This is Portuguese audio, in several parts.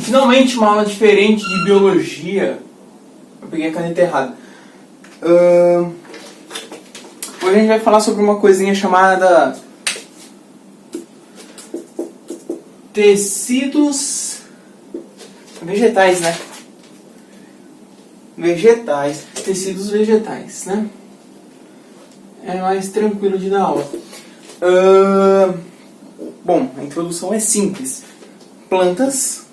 Finalmente uma aula diferente de biologia. Eu peguei a caneta errada. Hoje a gente vai falar sobre uma coisinha chamada tecidos vegetais, né? Tecidos vegetais, né? É mais tranquilo de dar aula. Bom, a introdução é simples. Plantas,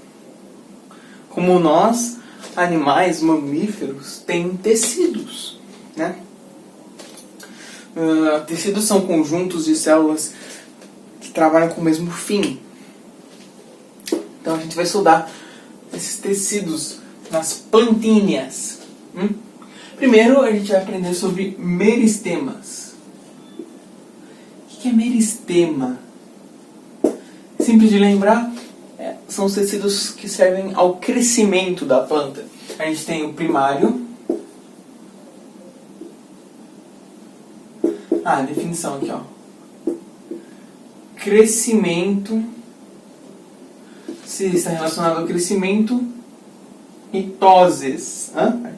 como nós, animais, mamíferos, têm tecidos, né? Tecidos são conjuntos de células que trabalham com o mesmo fim. Então a gente vai estudar esses tecidos nas plantinhas. Primeiro a gente vai aprender sobre meristemas. O que é meristema? Simples de lembrar, são os tecidos que servem ao crescimento da planta. A gente tem o primário. A definição aqui, ó. Crescimento, se está relacionado ao crescimento, mitoses.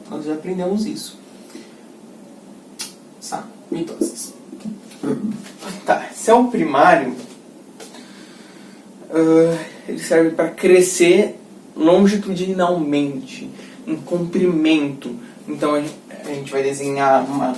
Nós já aprendemos isso. Mitoses. Tá, se é o primário, ele serve para crescer longitudinalmente, em comprimento. Então a gente vai desenhar uma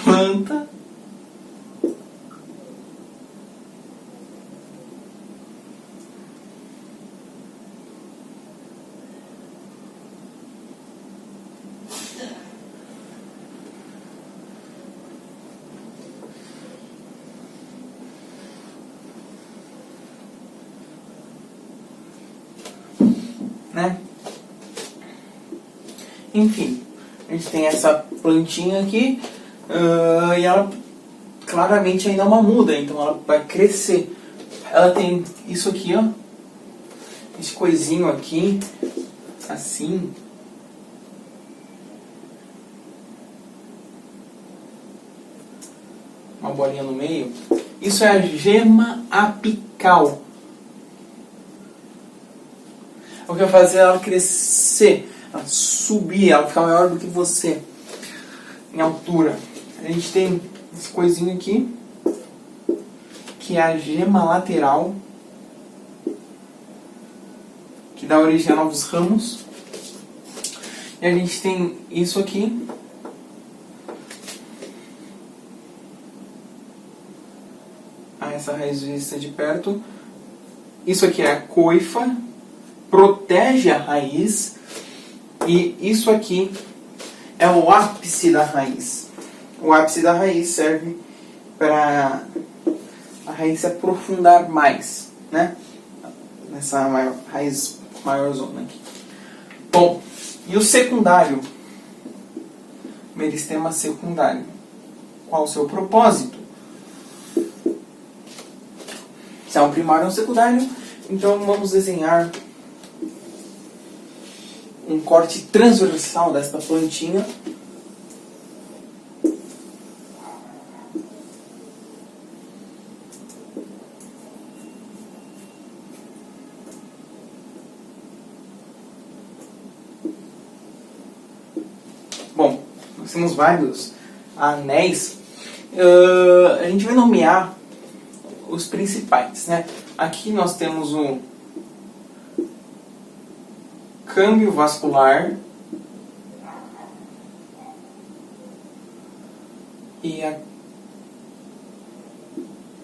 planta né? Enfim, a gente tem essa plantinha aqui e ela claramente ainda é uma muda, então ela vai crescer. Ela tem isso aqui, ó, esse coisinho aqui, assim, uma bolinha no meio. Isso é a gema apical. O que vai fazer ela crescer, ela subir, ela ficar maior do que você em altura. A gente tem esse coisinho aqui, que é a gema lateral, que dá origem a novos ramos. E a gente tem isso aqui, essa raiz vista de perto. Isso aqui é a coifa, protege a raiz, e isso aqui é o ápice da raiz. O ápice da raiz serve para a raiz se aprofundar mais, né? Nessa raiz maior zona aqui. Bom, e o secundário? Meristema secundário. Qual o seu propósito? Se é um primário ou um secundário, então vamos desenhar um corte transversal desta plantinha. Bom, nós temos vários anéis. A gente vai nomear os principais, né? Aqui nós temos o câmbio vascular e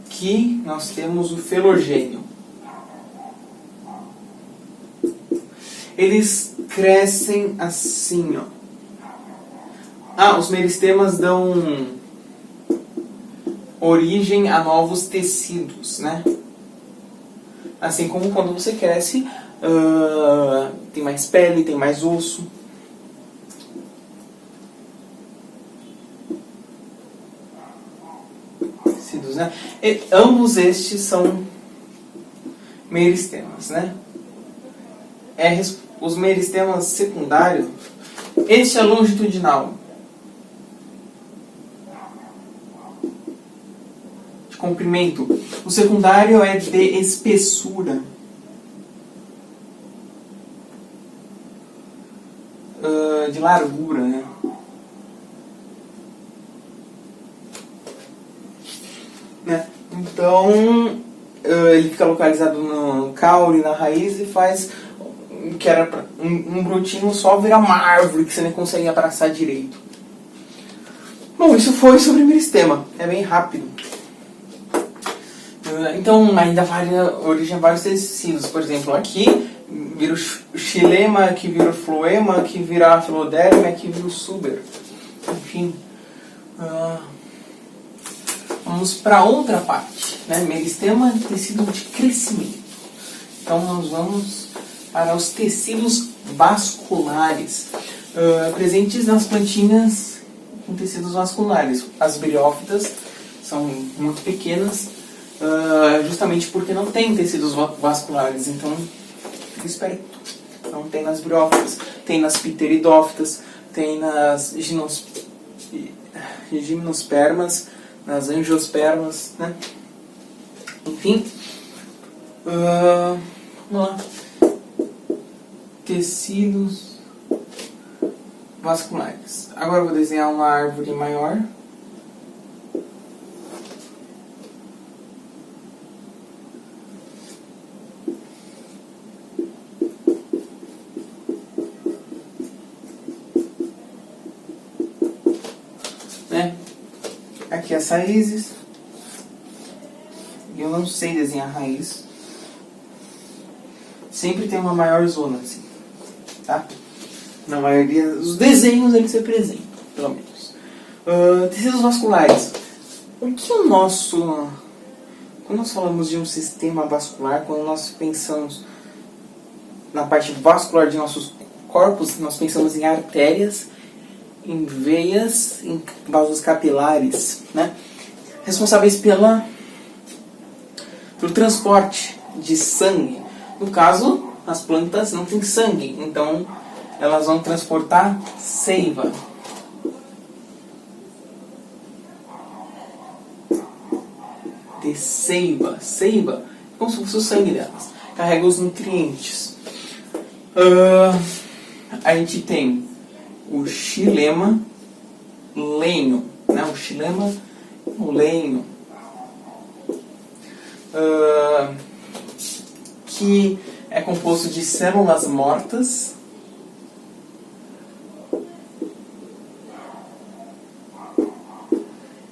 aqui nós temos o felogênio. Eles crescem assim, ó. Os meristemas dão origem a novos tecidos, né? Assim como quando você cresce, tem mais pele, tem mais osso. Tecidos, né? E ambos estes são meristemas, né? Os meristemas secundários, este é longitudinal, de comprimento. O secundário é de espessura. De largura, né? Então, ele fica localizado no caule, na raiz, e faz que era pra um brotinho só virar uma árvore que você nem consegue abraçar direito. Bom, isso foi sobre meristema. É bem rápido. Então, ainda varia origem a vários tecidos. Por exemplo, aqui vira o xilema, aqui vira o floema, aqui vira a filoderma, aqui vira o suber. Enfim. Vamos para outra parte, né? Meristema é tecido de crescimento. Então nós vamos para os tecidos vasculares, presentes nas plantinhas com tecidos vasculares. As briófitas são muito pequenas, justamente porque não tem tecidos vasculares, então fica esperto. Não tem nas briófitas, tem nas pteridófitas, tem nas gimnospermas, nas angiospermas, né? Enfim, vamos lá. Tecidos vasculares. Agora eu vou desenhar uma árvore maior. Né? Aqui as raízes. Eu não sei desenhar raiz. Sempre tem uma maior zona, assim, tá? Na maioria dos desenhos ele se apresenta, pelo menos. Tecidos vasculares. O que o nosso... Quando nós falamos de um sistema vascular, quando nós pensamos na parte vascular de nossos corpos, nós pensamos em artérias, em veias, em vasos capilares, né? Responsáveis pelo transporte de sangue. No caso, as plantas não têm sangue, então elas vão transportar seiva. De seiva. Seiva é como se fosse o sangue delas. Carrega os nutrientes. A gente tem o xilema, lenho, né? O xilema, o lenho, que é composto de células mortas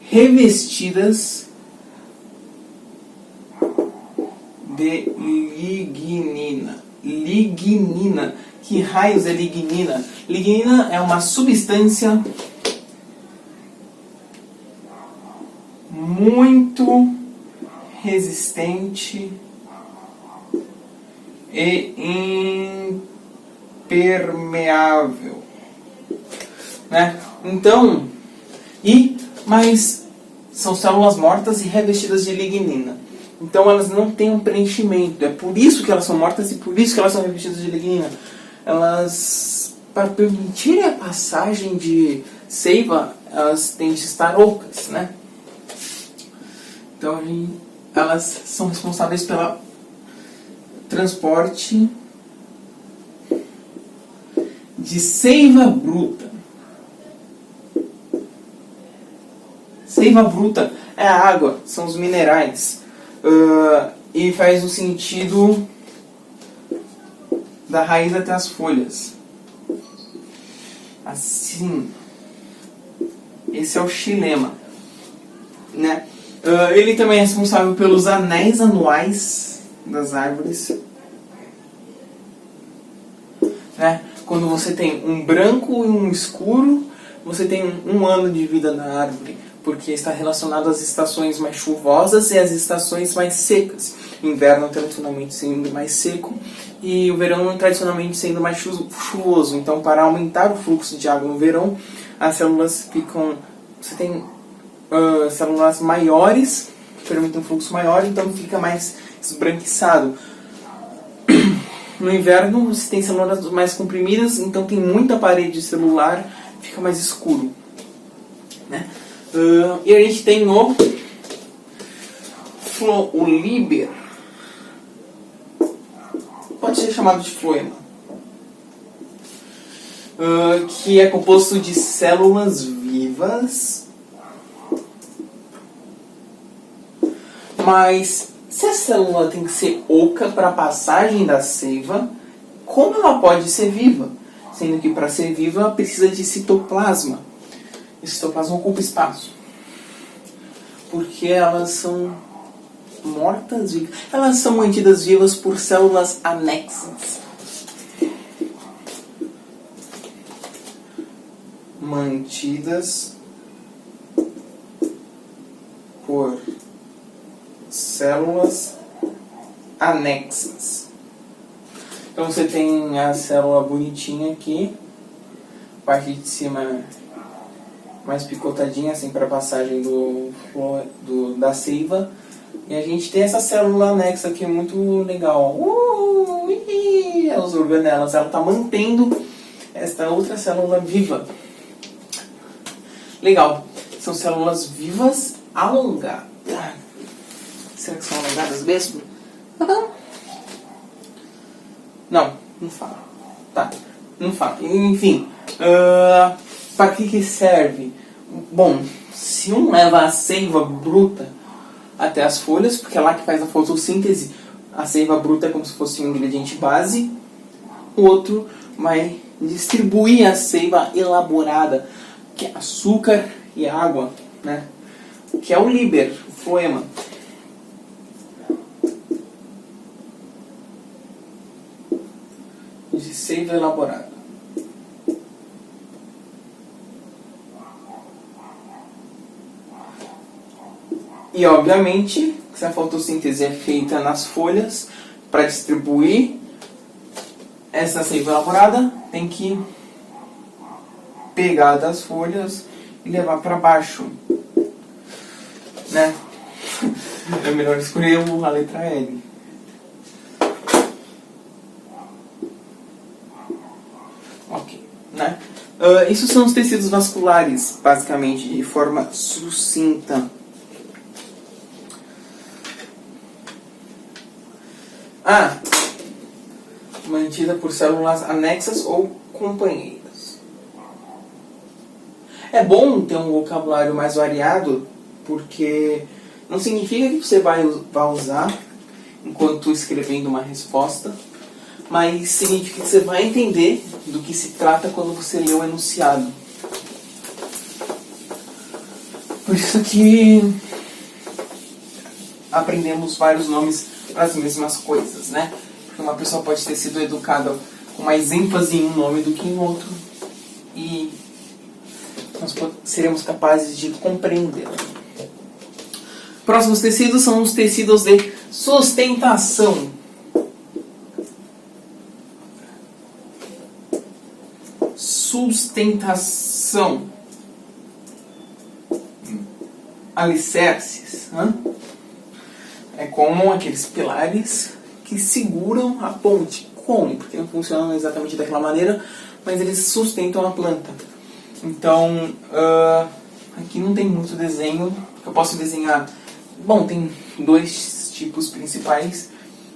revestidas de lignina. Lignina. Que raios é lignina? Lignina é uma substância muito resistente e impermeável, né? Então, mas são células mortas e revestidas de lignina. Então elas não têm um preenchimento. É por isso que elas são mortas e por isso que elas são revestidas de lignina. Elas, para permitir a passagem de seiva, elas têm de estar ocas, né? Então elas são responsáveis pelo transporte de seiva bruta. Seiva bruta é a água, são os minerais. E faz o sentido da raiz até as folhas. Assim. Esse é o xilema, né? Ele também é responsável pelos anéis anuais das árvores, né? Quando você tem um branco e um escuro, você tem um ano de vida na árvore, porque está relacionado às estações mais chuvosas e às estações mais secas. O inverno tradicionalmente sendo mais seco e o verão tradicionalmente sendo mais chuvoso. Então, para aumentar o fluxo de água no verão, as células ficam... Você tem células maiores, que permitem um fluxo maior, então fica mais esbranquiçado. No inverno você tem células mais comprimidas, então tem muita parede celular, fica mais escuro, né? E a gente tem o Líber, pode ser chamado de floema, que é composto de células vivas, mas se a célula tem que ser oca para a passagem da seiva, como ela pode ser viva? Sendo que para ser viva precisa de citoplasma. Esse citoplasma ocupa espaço. Porque elas são mortas vivas. Elas são mantidas vivas por células anexas. Mantidas por células anexas. Então você tem a célula bonitinha aqui, parte de cima mais picotadinha, assim, para passagem da seiva. E a gente tem essa célula anexa aqui muito legal. As organelas, ela está mantendo esta outra célula viva. Legal. São células vivas alongadas. Será que são alongadas mesmo? Não fala. Tá, não fala. Enfim, para que serve? Bom, se um leva a seiva bruta até as folhas, porque é lá que faz a fotossíntese, a seiva bruta é como se fosse um ingrediente base, o outro vai distribuir a seiva elaborada, que é açúcar e água, né? Que é o líber, o floema. De seiva elaborada. E obviamente, se a fotossíntese é feita nas folhas, para distribuir essa seiva elaborada, tem que pegar das folhas e levar para baixo, né? É melhor escolher a letra L. Ok, né? Isso são os tecidos vasculares, basicamente, de forma sucinta. Mantida por células anexas ou companheiras. É bom ter um vocabulário mais variado, porque não significa que você vai usar enquanto escrevendo uma resposta, mas significa que você vai entender do que se trata quando você lê o enunciado. Por isso que aprendemos vários nomes para as mesmas coisas, né? Porque uma pessoa pode ter sido educada com mais ênfase em um nome do que em outro, e nós seremos capazes de compreendê-lo. Próximos tecidos são os tecidos de sustentação. Sustentação. Alicerces. É como aqueles pilares que seguram a ponte. Como? Porque não funcionam exatamente daquela maneira, mas eles sustentam a planta. Então, aqui não tem muito desenho. Eu posso desenhar... Bom, tem dois tipos principais.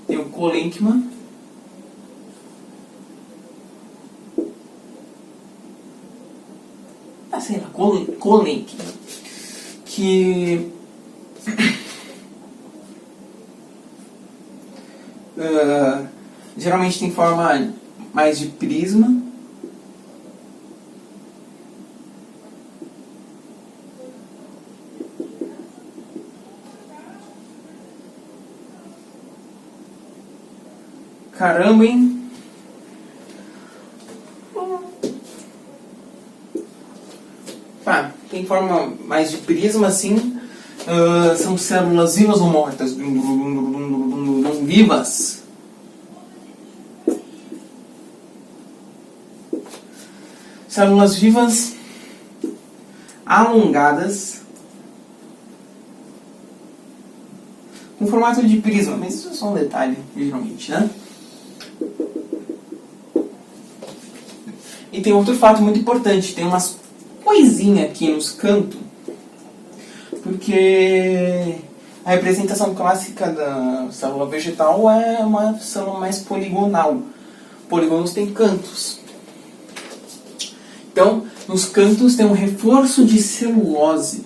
Tem o colênquima. Sei lá, colênquima. Que... geralmente tem forma mais de prisma. Caramba, hein? Tem forma mais de prisma, assim. São células vivas ou mortas? Vivas. Células vivas alongadas com formato de prisma, mas isso é só um detalhe, geralmente, né? E tem outro fato muito importante, tem umas coisinhas aqui nos cantos, porque a representação clássica da célula vegetal é uma célula mais poligonal. Polígonos têm cantos. Então, nos cantos tem um reforço de celulose.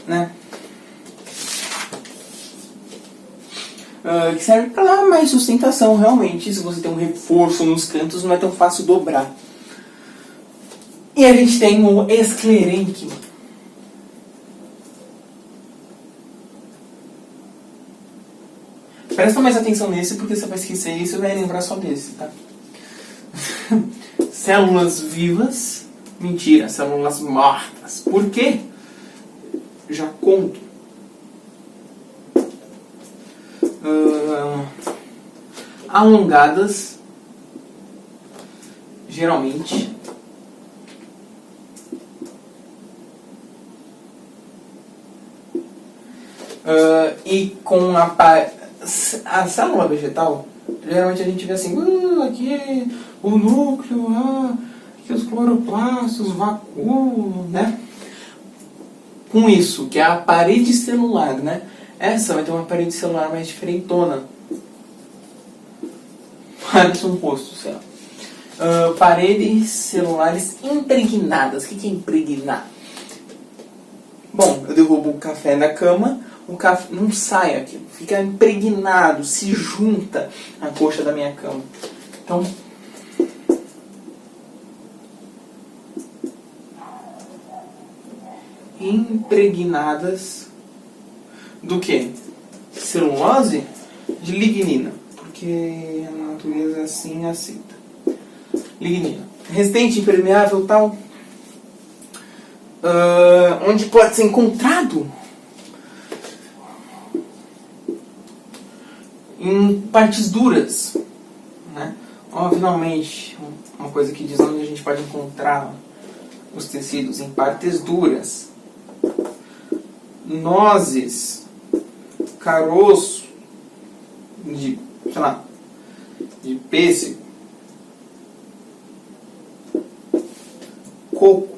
Né? Que serve para dar mais sustentação, realmente. Se você tem um reforço nos cantos, não é tão fácil dobrar. E a gente tem o esclerênquima. Presta mais atenção nesse, porque você vai esquecer isso e vai lembrar só desse, tá? Células vivas. Mentira, células mortas. Por quê? Já conto. Alongadas, geralmente. E com a célula vegetal, geralmente a gente vê assim, aqui o núcleo, aqui os cloroplastos, vacúolo, né? Com isso, que é a parede celular, né? Essa vai ter uma parede celular mais diferentona. Parece posto, sei lá. Paredes celulares impregnadas. O que é impregnar? Bom, eu derrubo o café na cama, o café não sai aqui, fica impregnado, se junta à coxa da minha cama. Então, impregnadas do que? Celulose? De lignina, porque a natureza assim aceita. Lignina. Resistente, impermeável, tal. Onde pode ser encontrado? Em partes duras, né? Finalmente, uma coisa que diz onde a gente pode encontrar os tecidos em partes duras. Nozes, caroço de, sei lá, de pêssego, coco.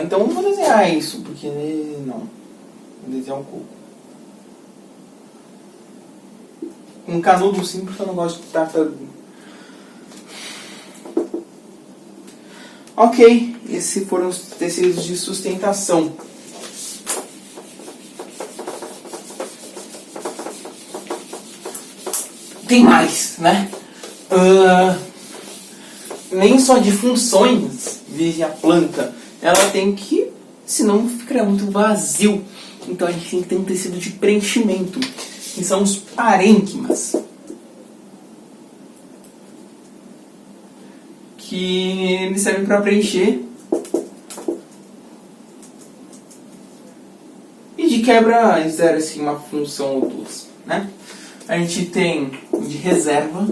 Então não vou desenhar isso, porque não. Vou desenhar um coco. Um canudo sim, porque eu não gosto de tartaruga. Ok, esses foram os tecidos de sustentação. Tem mais, né? Nem só de funções vive a planta. Ela tem que, senão ficaria muito vazio. Então a gente tem que ter um tecido de preenchimento, que são os parênquimas. Que eles servem para preencher. E de quebra exerce uma função ou duas, né? A gente tem de reserva,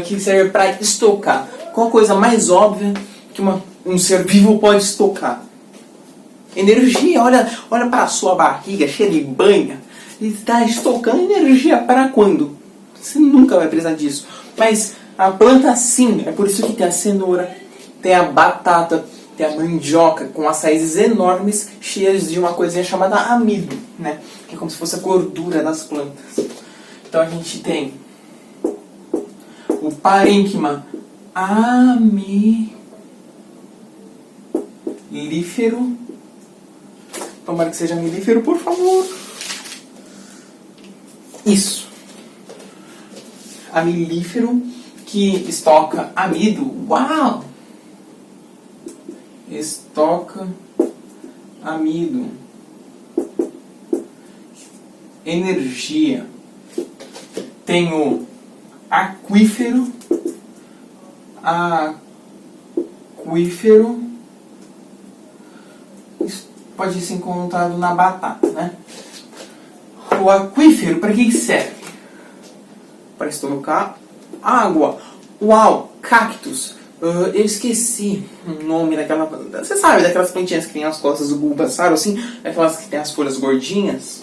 que serve para estocar. Qual a coisa mais óbvia que um ser vivo pode estocar? Energia. Olha para a sua barriga cheia de banha. Ele está estocando energia para quando? Você nunca vai precisar disso. Mas a planta sim. É por isso que tem a cenoura, tem a batata, tem a mandioca com as raízes enormes cheias de uma coisinha chamada amido, né? Que é como se fosse a gordura das plantas. Então a gente tem o parênquima amilífero. Tomara que seja milífero, por favor. Isso. Amilífero que estoca amido. Uau! Estoca amido. Energia. Tem o aquífero. Isso pode ser encontrado na batata, né? O aquífero, para que serve? Para estocar água. Uau! Cactos. Eu esqueci o nome daquela... Você sabe, daquelas plantinhas que tem as costas do bulbasário, assim? Aquelas que tem as folhas gordinhas?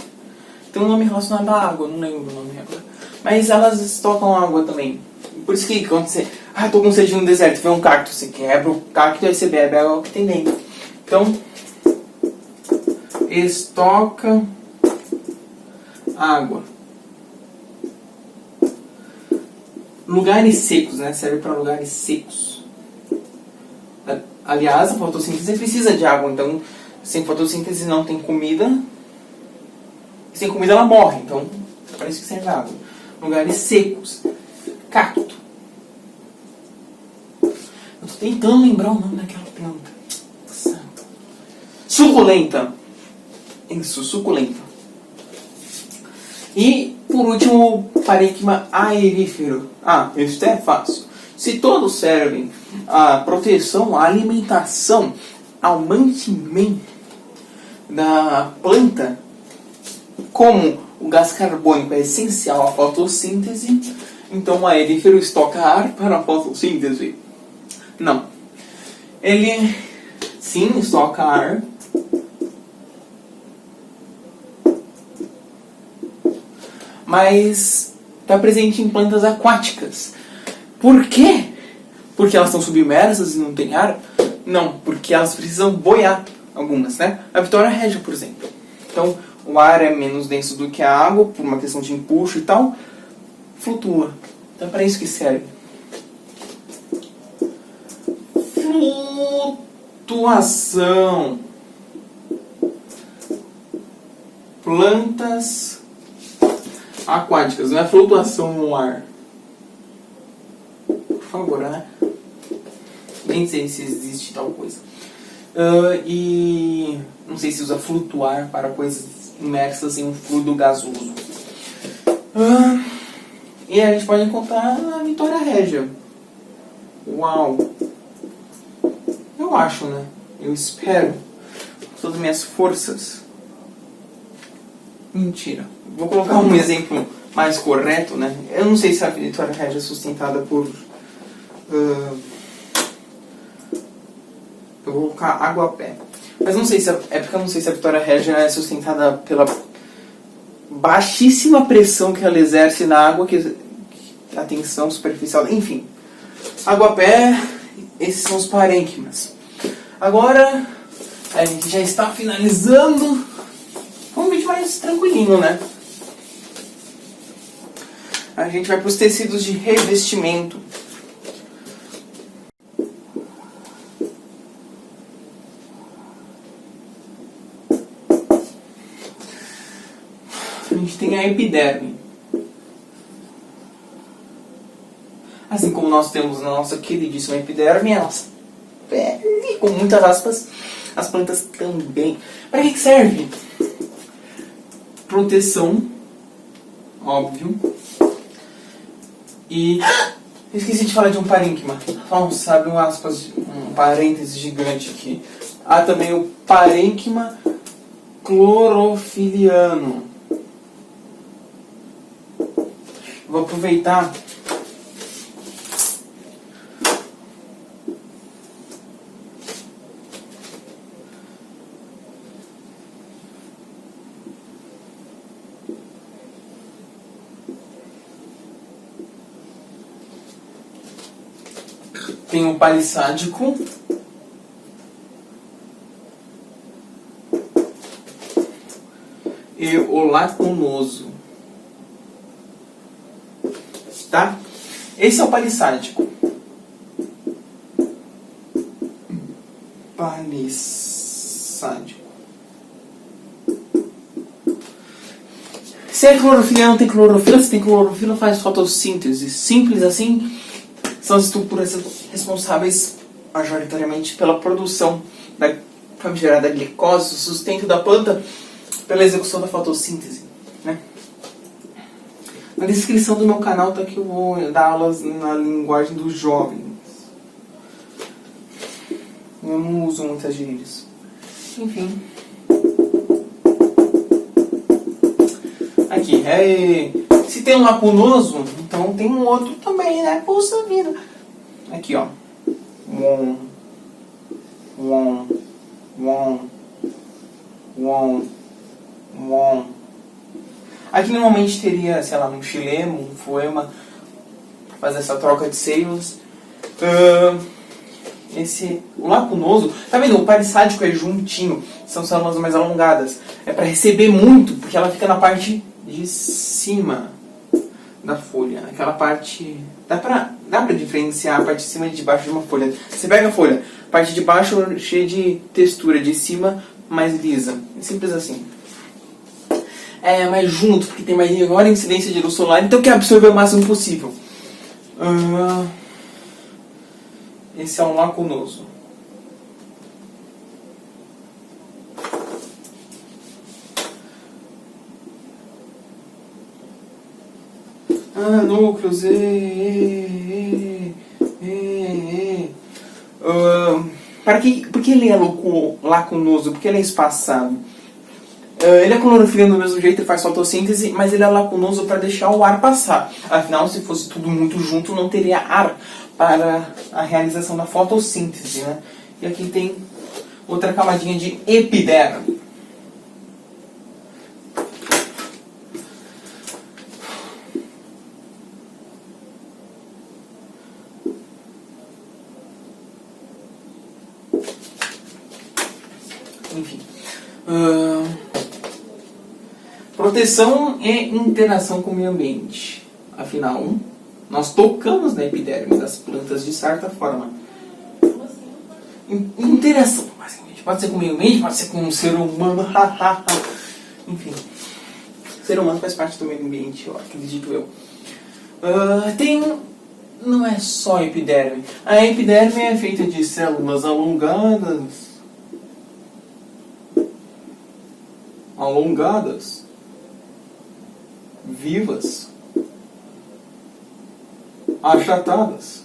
Tem um nome relacionado à água, não lembro o nome agora. Mas elas estocam água também. Por isso que quando você... Ah, tô com sede no deserto, vê um cacto. Você quebra o cacto e aí você bebe a água que tem dentro. Então, estoca água. Lugares secos, né? Serve para lugares secos. Aliás, a fotossíntese precisa de água, então sem fotossíntese não tem comida. E sem comida ela morre, então é para isso que serve a água. Lugares secos. Cacto. Eu tô tentando lembrar o nome daquela planta. Suculenta. Isso, suculenta. E, por último, parênquima aerífero. Ah, isso é fácil. Se todos servem à proteção, à alimentação, ao mantimento da planta, como o gás carbônico é essencial à fotossíntese, então o aerífero estoca ar para a fotossíntese. Não. Ele, sim, estoca ar, mas está presente em plantas aquáticas. Por quê? Porque elas estão submersas e não tem ar? Não, porque elas precisam boiar, algumas, né? A Vitória Régia, por exemplo. Então, o ar é menos denso do que a água, por uma questão de empuxo e tal, flutua. Então é para isso que serve. Flutuação. Plantas aquáticas, não é flutuação no ar. Por favor, né? Nem sei se existe tal coisa. E não sei se usa flutuar para coisas imersas em um fluido gasoso. E a gente pode encontrar a Vitória Régia. Uau! Eu acho, né? Eu espero. Com todas as minhas forças. Mentira. Vou colocar um exemplo mais correto, né? Eu não sei se a Vitória Régia é sustentada por... eu vou colocar água-pé. Mas não sei se é porque eu não sei se a Vitória Régia é sustentada pela baixíssima pressão que ela exerce na água, que a tensão superficial, enfim. Água-pé, esses são os parênquimas. Agora, a gente já está finalizando. Um vídeo mais tranquilinho, né? A gente vai para os tecidos de revestimento. A gente tem a epiderme. Assim como nós temos na nossa queridíssima epiderme, a nossa pele, com muitas aspas, as plantas também. Para que serve? Proteção, óbvio. E esqueci de falar de um parênquima. Nossa, abre um aspas, um parêntese gigante aqui. Há também o parênquima clorofiliano. Vou aproveitar tem o palissádico e o lacunoso, tá? Esse é o palissádico. Palissádico. Se é clorofila, não tem clorofila. Se tem clorofila, faz fotossíntese. Simples assim. São as estruturas responsáveis majoritariamente pela produção da famigerada glicose, o sustento da planta, pela execução da fotossíntese, né? Na descrição do meu canal tá que eu vou dar aulas na linguagem dos jovens. Eu não uso muitas gírias. Enfim. Aqui, se tem um lacunoso, então tem um outro também, né? Puxa vida. Aqui, ó. Won. Won. Won. Won. Won. Aqui normalmente teria, sei lá, um xilema, um foema, para fazer essa troca de seios. O lacunoso, tá vendo? O parissádico é juntinho, são células mais alongadas. É para receber muito, porque ela fica na parte de cima da folha. Aquela parte... Dá pra diferenciar a parte de cima e de baixo de uma folha. Você pega a folha, parte de baixo cheia de textura, de cima mais lisa. É simples assim. É mais junto, porque tem maior incidência de luz solar, então quer absorver o máximo possível. Esse é um lacunoso. Núcleos. Por que ele é lacunoso? Porque ele é espaçado. Ele é clorofila do mesmo jeito, ele faz fotossíntese, mas ele é lacunoso para deixar o ar passar. Afinal, se fosse tudo muito junto, não teria ar para a realização da fotossíntese, né? E aqui tem outra camadinha de epiderme. Enfim. Proteção e interação com o meio ambiente. Afinal, nós tocamos na epiderme das plantas de certa forma. Interação, basicamente. Pode ser com o meio ambiente, pode ser com um ser humano. Enfim. O ser humano faz parte do meio ambiente, eu acredito eu. Não é só epiderme. A epiderme é feita de células alongadas. Vivas, achatadas,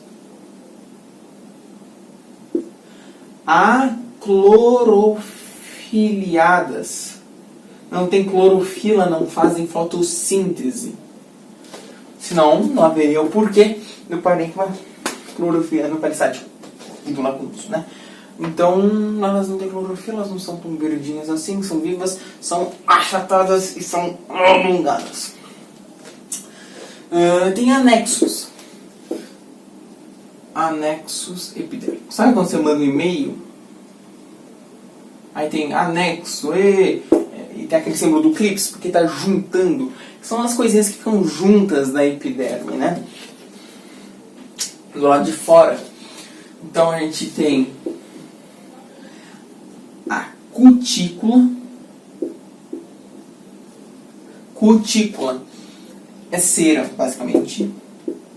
aclorofiliadas. Não tem clorofila, não fazem fotossíntese. Senão, não haveria o porquê do parênquima clorofila no parissático e do lacunoso, né? Então, elas não têm clorofila, elas não são tão verdinhas assim, são vivas, são achatadas e são alongadas. Tem anexos. Anexos epidérmicos. Sabe quando você manda um e-mail? Aí tem anexo, e tem aquele símbolo do clips, porque está juntando. São as coisinhas que ficam juntas na epiderme, né? Do lado de fora. Então a gente tem a cutícula. Cutícula é cera, basicamente.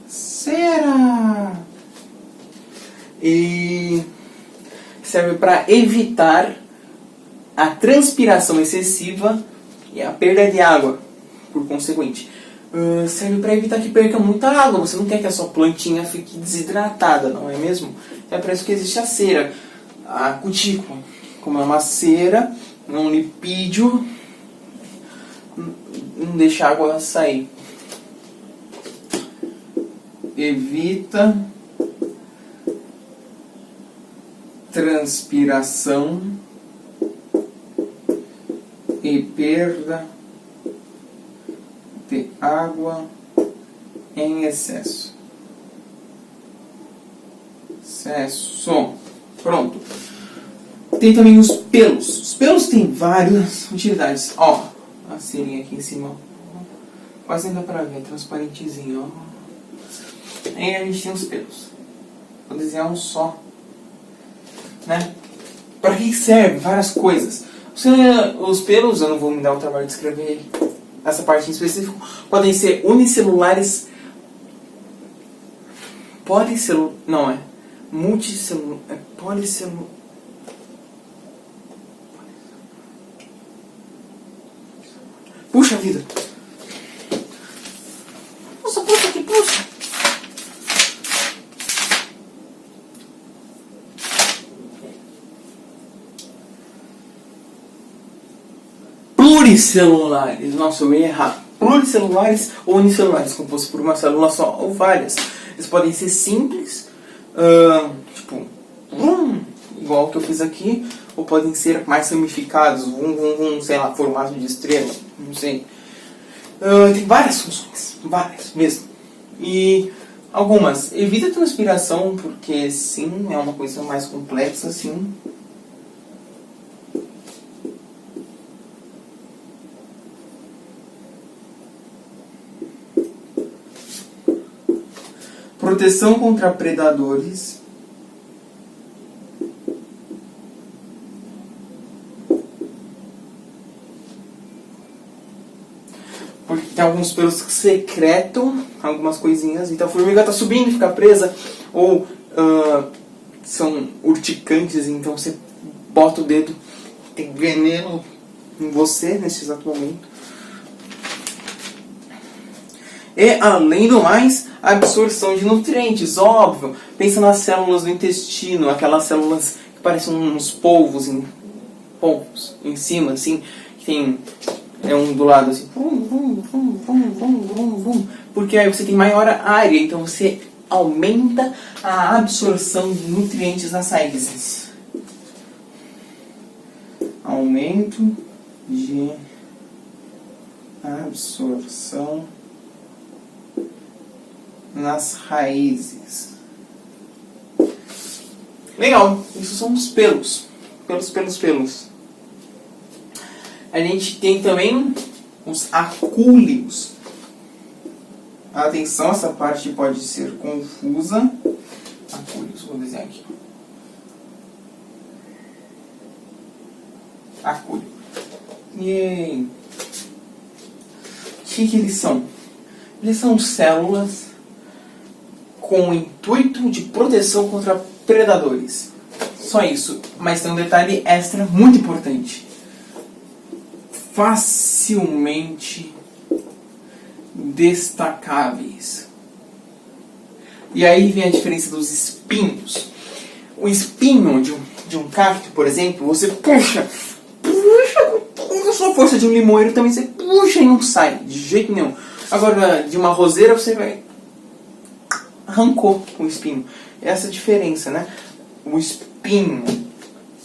Cera! E serve para evitar a transpiração excessiva e a perda de água, por consequente. Serve para evitar que perca muita água. Você não quer que a sua plantinha fique desidratada, não é mesmo? É para isso que existe a cera. A cutícula, como é uma cera, um lipídio, não deixa a água sair. Evita transpiração e perda de água em excesso. Pronto. Tem também os pelos. Os pelos têm várias utilidades. Ó, a serinha aqui em cima. Quase ainda pra ver, transparentezinho, ó. Aí a gente tem os pelos. Vou desenhar um só. Né? Para que serve? Várias coisas. Os pelos, eu não vou me dar o trabalho de escrever essa parte em específico, podem ser unicelulares, policelular. Puxa vida! Puxa aqui, puxa! Pluricelulares, nossa, eu ia errar. Pluricelulares ou unicelulares, compostos por uma célula só ou várias. Eles podem ser simples, tipo igual que eu fiz aqui, ou podem ser mais ramificados, sei lá, formato de estrela, não sei. Tem várias funções, várias mesmo. E algumas, evita a transpiração, porque sim, é uma coisa mais complexa, sim. Proteção contra predadores. Porque tem alguns pelos que secretam algumas coisinhas. Então a formiga está subindo e fica presa. Ou são urticantes, então você bota o dedo, tem veneno em você nesse exato momento. E além do mais, a absorção de nutrientes, óbvio. Pensa nas células do intestino, aquelas células que parecem uns polvos em cima, assim, que tem um do lado assim, porque aí você tem maior área, então você aumenta a absorção de nutrientes nas raízes. Aumento de absorção nas raízes. Legal, isso são os pelos. Pelos. A gente tem também os acúleos. Atenção, essa parte pode ser confusa. Acúleos, vou desenhar aqui. Acúleo. E o que eles são? Eles são células com o intuito de proteção contra predadores. Só isso. Mas tem um detalhe extra muito importante. Facilmente destacáveis. E aí vem a diferença dos espinhos. O espinho de um cacto, por exemplo, você puxa com a sua força de um limoeiro também, você puxa e não sai, de jeito nenhum. Agora, de uma roseira, você vai... arrancou o espinho. Essa é a diferença, né? O espinho,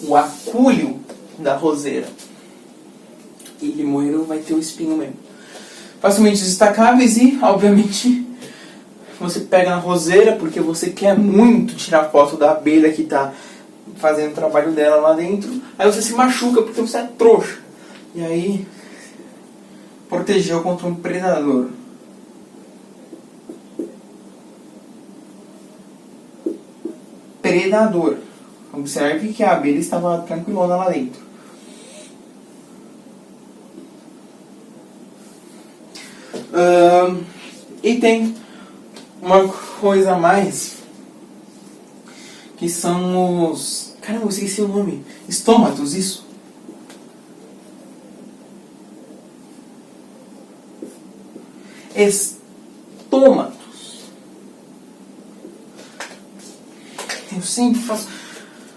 o acúleo da roseira. E limoeiro vai ter o espinho mesmo. Facilmente destacáveis e, obviamente, você pega na roseira porque você quer muito tirar foto da abelha que está fazendo o trabalho dela lá dentro. Aí você se machuca porque você é trouxa. E aí, protegeu contra um predador. Predador. Observe que a abelha estava tranquilona lá dentro. E tem uma coisa a mais, que são os... Caramba, eu esqueci o nome. Estômatos, isso. Estômatos. Eu sempre faço...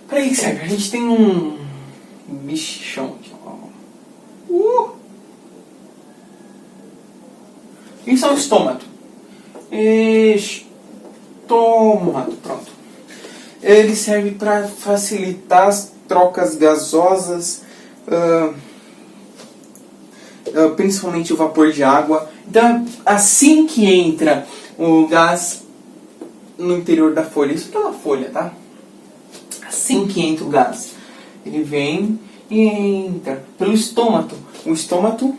Peraí que serve, a gente tem um bichão aqui, ó. Isso é o estômato. Estômato, pronto. Ele serve para facilitar as trocas gasosas, principalmente o vapor de água. Então, assim que entra o gás no interior da folha, isso aqui é uma folha, tá? Assim que entra o gás, ele vem e entra pelo estômato. O estômato,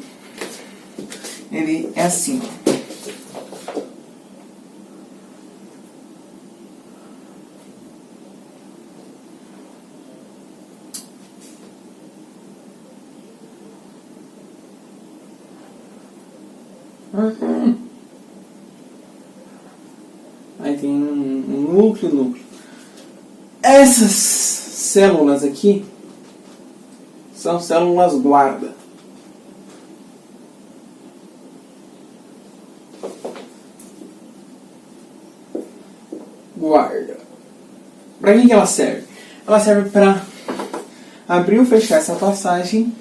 ele é assim, ó. Aí tem um núcleo. Essas células aqui são células guarda. Para que ela serve? Ela serve para abrir ou fechar essa passagem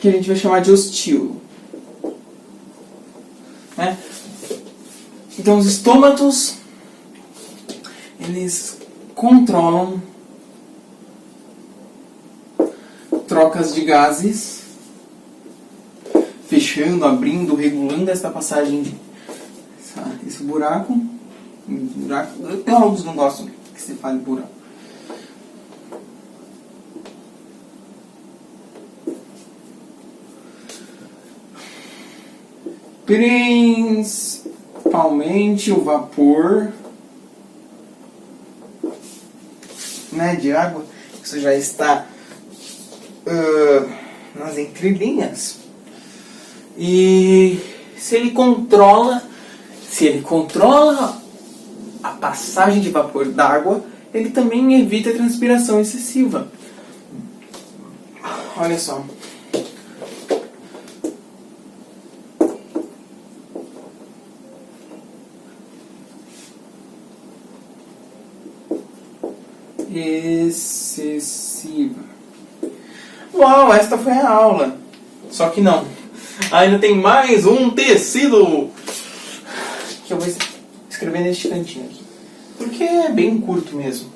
que a gente vai chamar de ostilo. Né? Então os estômatos, eles controlam trocas de gases, fechando, abrindo, regulando esta passagem de esse buraco. Teólogos não gostam que se fale buraco. Principalmente o vapor, né, de água. Isso já está nas entrelinhas. E se ele controla a passagem de vapor d'água, ele também evita a transpiração excessiva. Olha só. Excessiva. Uau, esta foi a aula. Só que não. Ainda tem mais um tecido que eu vou escrever neste cantinho aqui, porque é bem curto mesmo.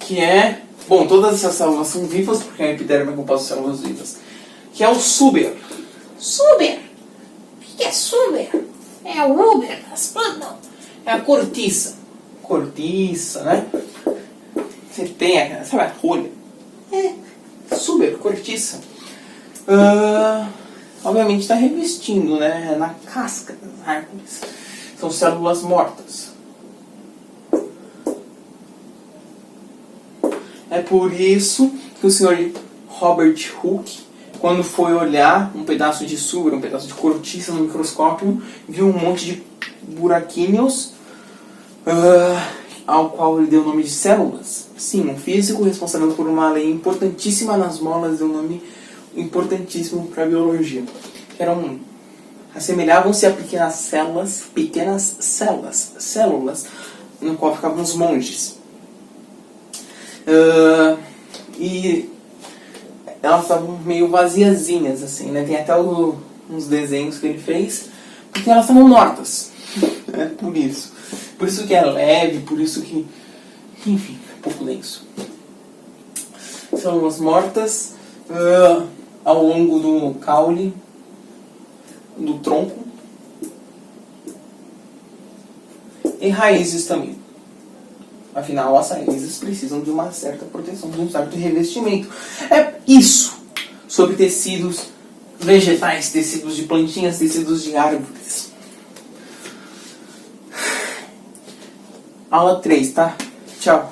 Que é... Bom, todas essas células são vivas, porque a epiderme é composta de células vivas. Que é o suber. Suber? O que é suber? É o Uber das plantas. É a cortiça. Cortiça, né? Você tem a... Sabe a rolha? É. Suber, cortiça. Obviamente está revestindo, né, na casca das árvores. São células mortas. É por isso que o senhor Robert Hooke, quando foi olhar um pedaço de suber, um pedaço de cortiça no microscópio, viu um monte de buraquinhos, ao qual ele deu o nome de células. Sim, um físico responsável por uma lei importantíssima nas molas deu um nome importantíssimo para a biologia. Assemelhavam-se a pequenas células, no qual ficavam os monges. E elas estavam meio vaziazinhas, assim, né? Tem até uns desenhos que ele fez, porque elas estavam mortas. É por isso. Por isso que é leve, por isso que... Enfim, é um pouco denso. Células mortas ao longo do caule, do tronco, e raízes também. Afinal, as raízes precisam de uma certa proteção, de um certo revestimento. É isso sobre tecidos vegetais, tecidos de plantinhas, tecidos de árvores. Aula 3, tá? Tchau.